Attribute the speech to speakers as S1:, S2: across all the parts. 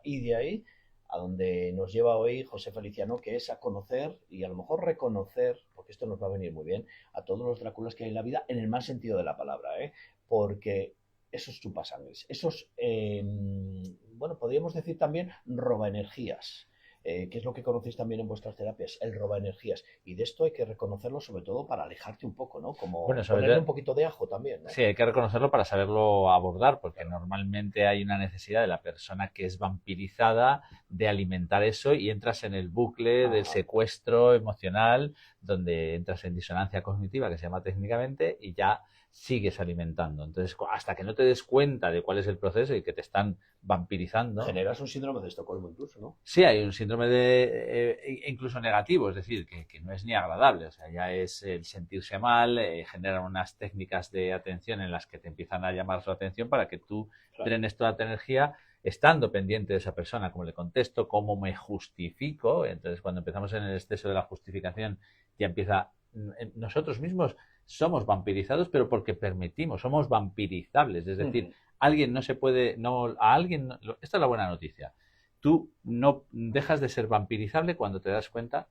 S1: y de ahí a donde nos lleva hoy José Feliciano, que es a conocer y a lo mejor reconocer, porque esto nos va a venir muy bien, a todos los Dráculas que hay en la vida, en el mal sentido de la palabra, ¿eh? Porque esos chupasangres, esos, bueno, podríamos decir también roba energías, que es lo que conocéis también en vuestras terapias, el roba energías. Y de esto hay que reconocerlo sobre todo para alejarte un poco, ¿no?
S2: Bueno,
S1: Como
S2: sobre
S1: ponerle
S2: todo,
S1: un poquito de ajo también, ¿no?
S2: sí, hay que reconocerlo para saberlo abordar, porque
S1: Claro.
S2: normalmente hay una necesidad de la persona que es vampirizada de alimentar eso y entras en el bucle del
S1: Ajá.
S2: secuestro emocional, donde entras en disonancia cognitiva, que se llama técnicamente, y ya sigues alimentando. Entonces, hasta que no te des cuenta de cuál es el proceso y que te están vampirizando.
S1: Generas un síndrome de Estocolmo incluso, ¿no?
S2: Sí, hay un síndrome de incluso negativo, es decir, que no es ni agradable, o sea, ya es el sentirse mal, generan unas técnicas de atención en las que te empiezan a llamar su atención para que tú
S1: Claro.
S2: drenes toda tu energía estando pendiente de esa persona, cómo le contesto, cómo me justifico. Entonces, cuando empezamos en el exceso de la justificación, ya empieza, nosotros mismos somos vampirizados, pero porque permitimos, somos vampirizables, es decir,
S1: Ujú.
S2: alguien no se puede, no, a alguien, esta es la buena noticia, tú no dejas de ser vampirizable cuando te das cuenta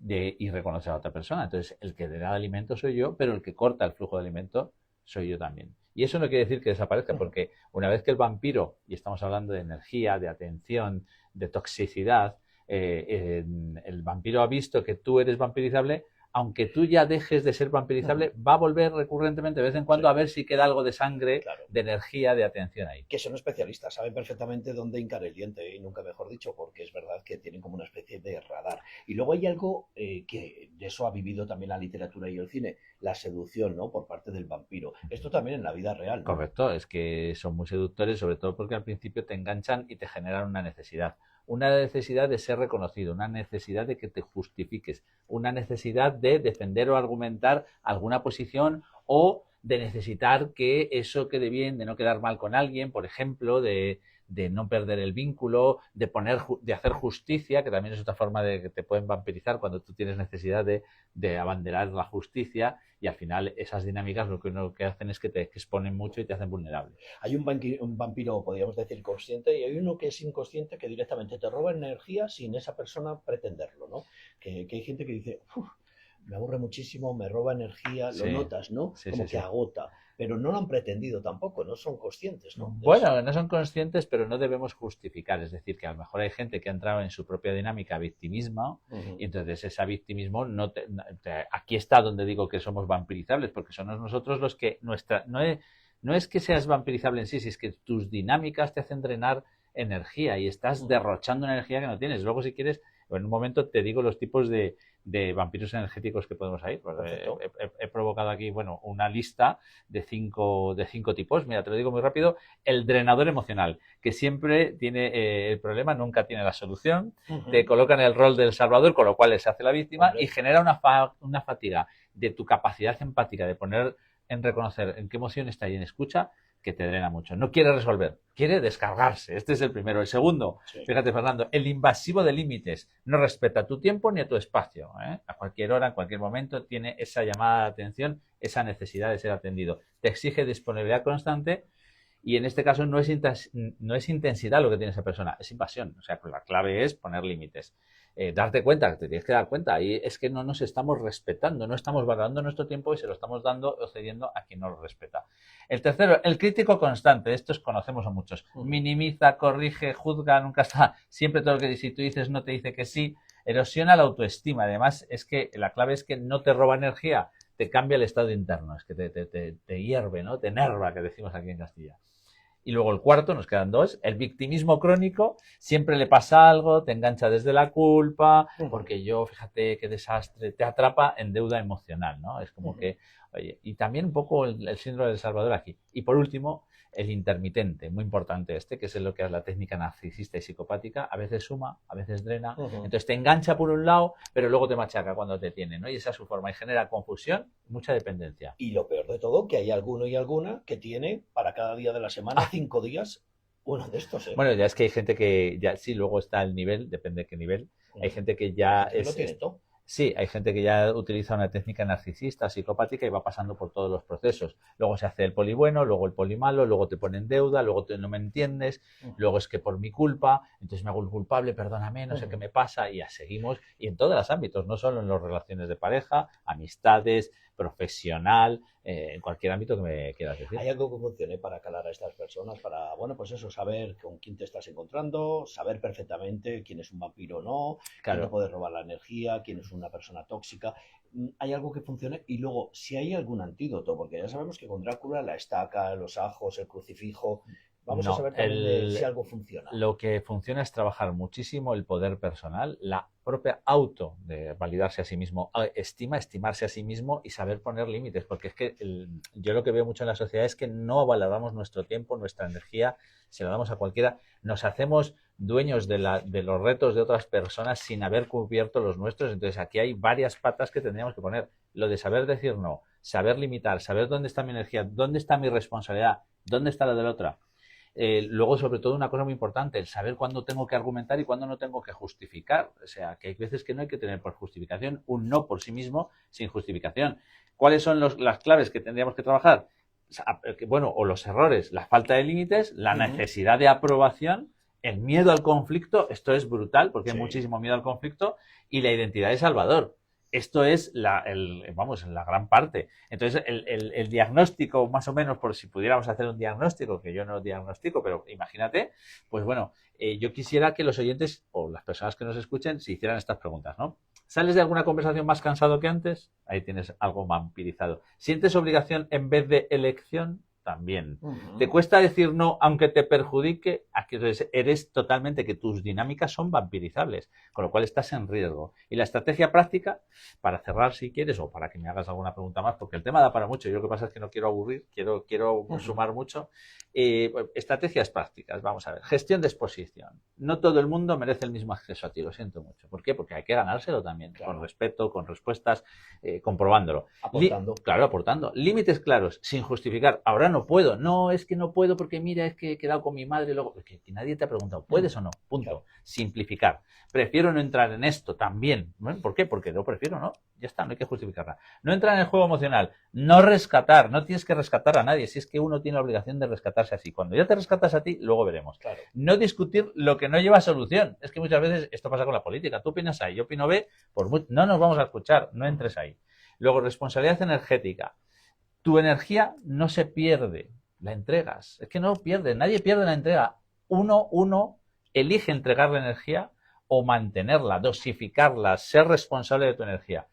S2: y reconocer a la otra persona. Entonces, el que da alimento soy yo, pero el que corta el flujo de alimento soy yo también. Y eso no quiere decir que desaparezca,
S1: Ujú.
S2: porque una vez que el vampiro, y estamos hablando de energía, de atención, de toxicidad, el vampiro ha visto que tú eres vampirizable, aunque tú ya dejes de ser
S1: Ujú.
S2: vampirizable, va a volver recurrentemente de vez en cuando
S1: Sí,
S2: a ver si queda algo de sangre,
S1: claro.
S2: de energía, de atención ahí.
S1: Que son especialistas, saben perfectamente dónde hincar el diente, y nunca mejor dicho, porque es verdad que tienen como una especie de radar. Y luego hay algo que de eso ha vivido también la literatura y el cine, la seducción, ¿no? Por parte del vampiro. Esto también en la vida real, ¿no?
S2: Correcto, es que son muy seductores, sobre todo porque al principio te enganchan y te generan una necesidad de ser reconocido, una necesidad de que te justifiques, una necesidad de defender o argumentar alguna posición o de necesitar que eso quede bien, de no quedar mal con alguien, por ejemplo, de no perder el vínculo, de hacer justicia, que también es otra forma de que te pueden vampirizar cuando tú tienes necesidad de abanderar la justicia y al final esas dinámicas lo que hacen es que te exponen mucho y te hacen vulnerable.
S1: Hay un vampiro, podríamos decir, consciente, y hay uno que es inconsciente, que directamente te roba energía sin esa persona pretenderlo, ¿no? Que hay gente que dice, "Uf, me aburre muchísimo, me roba energía", lo
S2: Sí,
S1: notas, ¿no?
S2: sí,
S1: Como
S2: sí,
S1: que
S2: sí.
S1: agota, pero no lo han pretendido tampoco, no son conscientes, ¿no? De eso.
S2: Bueno, no son conscientes, pero no debemos justificar. Es decir, que a lo mejor hay gente que ha entrado en su propia dinámica victimismo
S1: Ujú.
S2: y entonces ese victimismo aquí está donde digo que somos vampirizables, porque somos nosotros los que no es que seas vampirizable en sí, si es que tus dinámicas te hacen drenar energía y estás
S1: Ujú.
S2: derrochando energía que no tienes. Luego, si quieres, en un momento te digo los tipos de vampiros energéticos que podemos ir. Pues,
S1: Perfecto.
S2: he provocado aquí, bueno, una lista de cinco tipos. Mira, te lo digo muy rápido. El drenador emocional, que siempre tiene el problema, nunca tiene la solución. Te
S1: Ujú.
S2: coloca en el rol del salvador, con lo cual se hace la víctima y
S1: Hombre,
S2: genera una fatiga de tu capacidad empática, de poner en reconocer en qué emoción está y en escucha, que te drena mucho. No quiere resolver, quiere descargarse. Este es el primero. El segundo,
S1: sí.
S2: fíjate, Fernando, el invasivo de límites. No respeta tu tiempo ni a tu espacio. A cualquier hora, en cualquier momento, tiene esa llamada de atención, esa necesidad de ser atendido. Te exige disponibilidad constante y en este caso no es intensidad lo que tiene esa persona, es invasión. O sea, pues la clave es poner límites. Darte cuenta, te tienes que dar cuenta, y es que no nos estamos respetando, no estamos valorando nuestro tiempo y se lo estamos dando o cediendo a quien no lo respeta. El tercero, el crítico constante, estos conocemos a muchos.
S1: Ujú.
S2: Minimiza, corrige, juzga, nunca está, siempre todo lo que si tú dices no te dice que sí, erosiona la autoestima. Además, es que la clave es que no te roba energía, te cambia el estado interno, es que te hierve, ¿no? Te enerva, que decimos aquí en Castilla. Y luego el cuarto, nos quedan dos, el victimismo crónico, siempre le pasa algo, te engancha desde la culpa,
S1: Ujú.
S2: porque yo, fíjate qué desastre, te atrapa en deuda emocional, ¿no? Es como
S1: Ujú.
S2: que, oye, y también un poco el síndrome del Salvador aquí. Y por último, el intermitente, muy importante este, que es lo que es la técnica narcisista y psicopática, a veces suma, a veces drena,
S1: Ujú.
S2: entonces te engancha por un lado, pero luego te machaca cuando te tiene, ¿no? Y esa es su forma y genera confusión, mucha dependencia.
S1: Y lo peor de todo, que hay alguno y alguna que tiene para cada día de la semana,
S2: Ah,
S1: 5 días, uno de estos, ¿eh?
S2: bueno, ya es que hay gente que ya sí, luego está el nivel, depende de qué nivel. Hay
S1: Ujú.
S2: gente que
S1: Hay
S2: ya
S1: gente que lo tiene todo.
S2: Sí, hay gente que ya utiliza una técnica narcisista, psicopática y va pasando por todos los procesos. Luego se hace el poli bueno, luego el poli malo, luego te ponen deuda, luego no me entiendes, luego es que por mi culpa, entonces me hago el culpable, perdóname, no sé qué me pasa, y ya seguimos. Y en todos los ámbitos, no solo en las relaciones de pareja, amistades, profesional, en cualquier ámbito que me quieras decir.
S1: ¿Hay algo que funcione para calar a estas personas? Para, bueno, pues eso, saber con quién te estás encontrando, saber perfectamente quién es un vampiro o no, quién te
S2: Claro.
S1: puede robar la energía, quién es una persona tóxica. ¿Hay algo que funcione? Y luego, si hay algún antídoto, porque ya sabemos que con Drácula la estaca, los ajos, el crucifijo, vamos a
S2: No,
S1: saber también de si algo funciona.
S2: lo que funciona es trabajar muchísimo el poder personal, la propia auto de validarse a sí mismo, estimarse a sí mismo y saber poner límites, porque es que yo lo que veo mucho en la sociedad es que no valoramos nuestro tiempo, nuestra energía, se la damos a cualquiera, nos hacemos dueños de los retos de otras personas sin haber cubierto los nuestros. Entonces aquí hay varias patas que tendríamos que poner. Lo de saber decir no, saber limitar, saber dónde está mi energía, dónde está mi responsabilidad, dónde está la de la otra. Luego, sobre todo, una cosa muy importante, el saber cuándo tengo que argumentar y cuándo no tengo que justificar. O sea, que hay veces que no hay que tener por justificación un no por sí mismo sin justificación. ¿Cuáles son las claves que tendríamos que trabajar? Bueno, o los errores, la falta de límites, la necesidad de aprobación, el miedo al conflicto, esto es brutal porque hay muchísimo miedo al conflicto, y la identidad de Salvador. Esto es la gran parte. Entonces, el diagnóstico, más o menos, por si pudiéramos hacer un diagnóstico, que yo no diagnostico, pero imagínate, pues bueno, yo quisiera que los oyentes o las personas que nos escuchen se hicieran estas preguntas, ¿no? ¿Sales de alguna conversación más cansado que antes? Ahí tienes algo vampirizado. ¿Sientes obligación en vez de elección? También. ¿Te cuesta decir no aunque te perjudique? Aquí eres totalmente que tus dinámicas son vampirizables, con lo cual estás en riesgo. Y la estrategia práctica, para cerrar si quieres, o para que me hagas alguna pregunta más, porque el tema da para mucho, yo lo que pasa es que no quiero aburrir, quiero sumar mucho. Estrategias prácticas, vamos a ver. Gestión de exposición. No todo el mundo merece el mismo acceso a ti, lo siento mucho. ¿Por qué? Porque hay que ganárselo también, con respeto, con respuestas, comprobándolo.
S1: Aportando.
S2: Claro, aportando. Límites claros, sin justificar. Ahora no puedo. No, es que no puedo porque mira, es que he quedado con mi madre. Luego, es que nadie te ha preguntado, ¿puedes o no? Punto. Claro. Simplificar. Prefiero no entrar en esto también. ¿Bueno? ¿Por qué? Porque no prefiero, ¿no? Ya está, no hay que justificarla. No entrar en el juego emocional. No rescatar. No tienes que rescatar a nadie. Si es que uno tiene la obligación de rescatarse así. Cuando ya te rescatas a ti, luego veremos. Claro. No discutir lo que no lleva solución. Es que muchas veces esto pasa con la política. Tú opinas A, yo opino B. No nos vamos a escuchar. No entres ahí. Luego, responsabilidad energética. Tu energía no se pierde, la entregas. Es que no pierdes, nadie pierde la entrega. Uno elige entregar la energía o mantenerla, dosificarla, ser responsable de tu energía.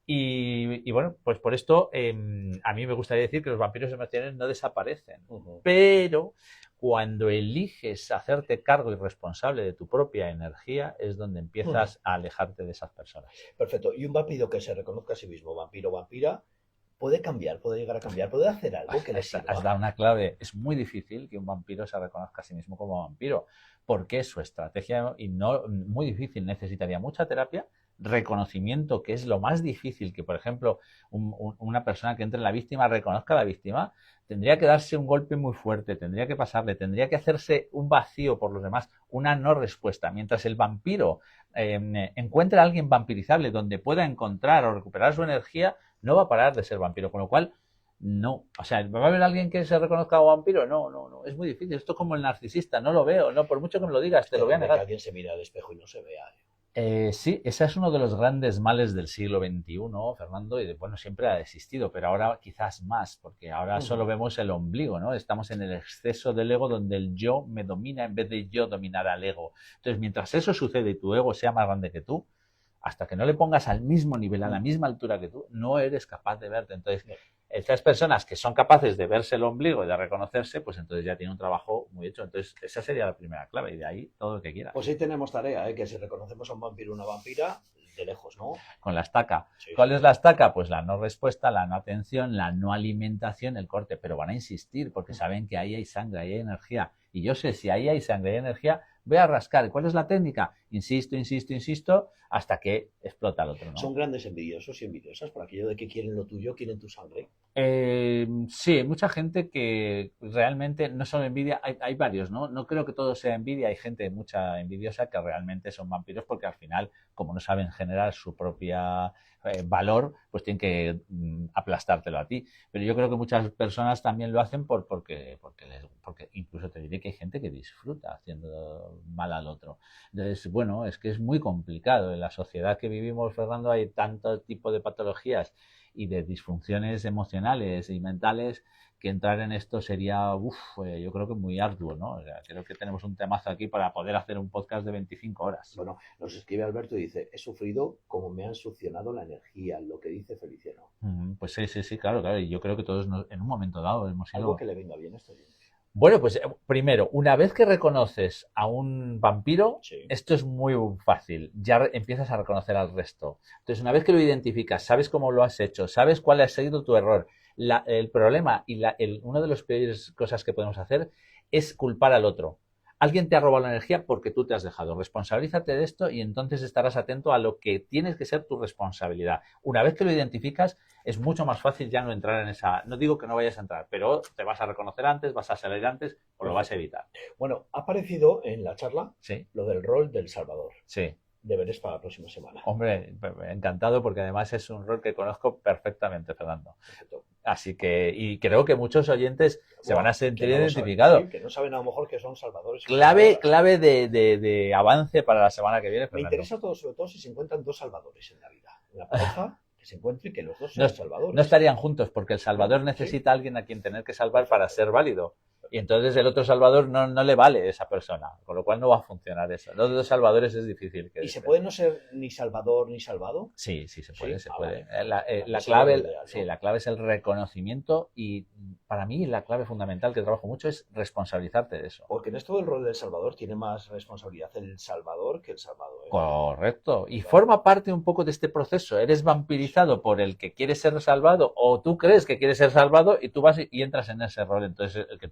S2: Y bueno, pues por esto a mí me gustaría decir que los vampiros emocionales no desaparecen. Pero cuando eliges hacerte cargo y responsable de tu propia energía es donde empiezas a alejarte de esas personas.
S1: Perfecto. Y un vampiro que se reconozca a sí mismo, vampiro o vampira, puede cambiar, puede llegar a cambiar, puede hacer algo que le sirva.
S2: Has dado una clave. Es muy difícil que un vampiro se reconozca a sí mismo como vampiro, porque su estrategia, y no muy difícil, necesitaría mucha terapia, reconocimiento, que es lo más difícil, que por ejemplo una persona que entre en la víctima reconozca a la víctima, tendría que darse un golpe muy fuerte, tendría que pasarle, tendría que hacerse un vacío por los demás, una no respuesta. Mientras el vampiro encuentre a alguien vampirizable donde pueda encontrar o recuperar su energía, no va a parar de ser vampiro, con lo cual no, o sea, ¿va a haber alguien que se reconozca como vampiro? No, es muy difícil. Esto es como el narcisista, no lo veo, no, por mucho que me lo digas, te lo voy a negar.
S1: Que alguien se mira al espejo y no se vea.
S2: Sí, ese es uno de los grandes males del siglo XXI, Fernando, y bueno, siempre ha existido, pero ahora quizás más, porque ahora solo vemos el ombligo, ¿no? Estamos en el exceso del ego donde el yo me domina en vez de yo dominar al ego. Entonces, mientras eso sucede y tu ego sea más grande que tú, hasta que no le pongas al mismo nivel, a la misma altura que tú, no eres capaz de verte. Entonces, esas personas que son capaces de verse el ombligo y de reconocerse, pues entonces ya tienen un trabajo muy hecho. Entonces, esa sería la primera clave y de ahí todo lo que quieras.
S1: Pues ahí tenemos tarea, que si reconocemos a un vampiro o una vampira, de lejos, ¿no?
S2: Con la estaca. Sí. ¿Cuál es la estaca? Pues la no respuesta, la no atención, la no alimentación, el corte. Pero van a insistir porque saben que ahí hay sangre, ahí hay energía. Y yo sé, si ahí hay sangre y energía, voy a rascar. ¿Cuál es la técnica? Insisto, hasta que explota el otro, ¿no?
S1: Son grandes envidiosos y envidiosas por aquello de que quieren lo tuyo, quieren tu sangre.
S2: Sí, mucha gente que realmente no solo envidia, hay varios, ¿no? No creo que todo sea envidia, hay gente mucha envidiosa que realmente son vampiros porque al final, como no saben generar su propia valor, pues tienen que aplastártelo a ti. Pero yo creo que muchas personas también lo hacen porque incluso te diré que hay gente que disfruta haciendo mal al otro. Entonces, bueno, es que es muy complicado. En la sociedad que vivimos, Fernando, hay tanto tipo de patologías y de disfunciones emocionales y mentales que entrar en esto sería, yo creo que muy arduo, ¿no? O sea, creo que tenemos un temazo aquí para poder hacer un podcast de 25 horas.
S1: Bueno, nos escribe Alberto y dice, he sufrido como me han succionado la energía, lo que dice Feliciano.
S2: Pues sí, claro, y yo creo que todos en un momento dado hemos sido...
S1: Algo que le venga bien a esto.
S2: Bueno, pues primero, una vez que reconoces a un vampiro,
S1: Sí.
S2: esto es muy fácil, ya empiezas a reconocer al resto. Entonces, una vez que lo identificas, sabes cómo lo has hecho, sabes cuál ha sido tu error, el problema y una de las peores cosas que podemos hacer es culpar al otro. Alguien te ha robado la energía porque tú te has dejado. Responsabilízate de esto y entonces estarás atento a lo que tienes que ser tu responsabilidad. Una vez que lo identificas, es mucho más fácil ya no entrar en esa... No digo que no vayas a entrar, pero te vas a reconocer antes, vas a salir antes o lo vas a evitar.
S1: Bueno, ha aparecido en la charla
S2: Sí.
S1: Lo del rol del Salvador.
S2: Sí.
S1: Deberes para la próxima semana.
S2: Hombre, encantado porque además es un rol que conozco perfectamente, Fernando.
S1: Perfecto.
S2: Así que, y creo que muchos oyentes se van a sentir identificados.
S1: Sí, que no saben a lo mejor que son salvadores.
S2: Clave de avance para la semana que viene,
S1: Fernando. Me interesa todo, sobre todo si se encuentran dos salvadores en la vida. En la pareja, que se encuentre y que los dos sean salvadores.
S2: No estarían juntos porque el salvador necesita a alguien a quien tener que salvar para ser válido. Y entonces el otro salvador no le vale esa persona, con lo cual no va a funcionar eso. Los dos salvadores es difícil.
S1: ¿Y se puede no ser ni salvador ni salvado?
S2: Sí, se puede, se puede.
S1: Vale.
S2: La clave es el reconocimiento y para mí la clave fundamental que trabajo mucho es responsabilizarte de eso.
S1: Porque en esto del rol del salvador tiene más responsabilidad el salvador que el salvado, ¿eh?
S2: Correcto. Y forma parte un poco de este proceso. Eres vampirizado por el que quiere ser salvado o tú crees que quieres ser salvado y tú vas y entras en ese rol. Entonces el que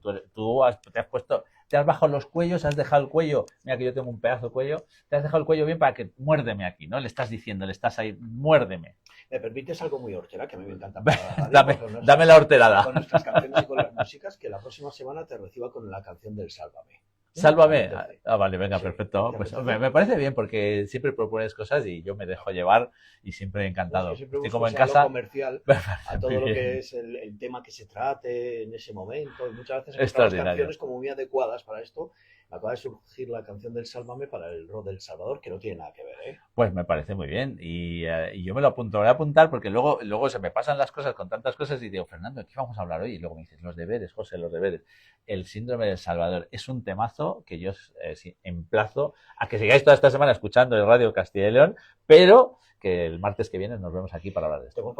S2: te has bajado los cuellos, has dejado el cuello, mira que yo tengo un pedazo de cuello, te has dejado el cuello bien para que muérdeme aquí, ¿no? Le estás diciendo, le estás ahí, muérdeme.
S1: ¿Me permites algo muy hortera que a mí me encanta?
S2: Dame la horterada.
S1: Con nuestras canciones y con las músicas, que la próxima semana te reciba con la canción del Sálvame.
S2: Sálvame. Vale, venga, sí, perfecto. Pues me parece bien porque siempre propones cosas y yo me dejo llevar y siempre encantado.
S1: Estoy como en casa. Comercial a todo lo que es el tema que se trate en ese momento. Y muchas veces las canciones como muy adecuadas para esto. Acaba de surgir la canción del Sálvame para el rol del Salvador, que no tiene nada que ver, ¿eh?
S2: Pues me parece muy bien. Y yo me lo voy a apuntar porque luego se me pasan las cosas con tantas cosas y digo, Fernando, ¿de qué vamos a hablar hoy? Y luego me dices, los deberes, José, los deberes. El síndrome del Salvador es un temazo que yo emplazo a que sigáis toda esta semana escuchando el Radio Castilla y León, pero que el martes que viene nos vemos aquí para hablar de esto.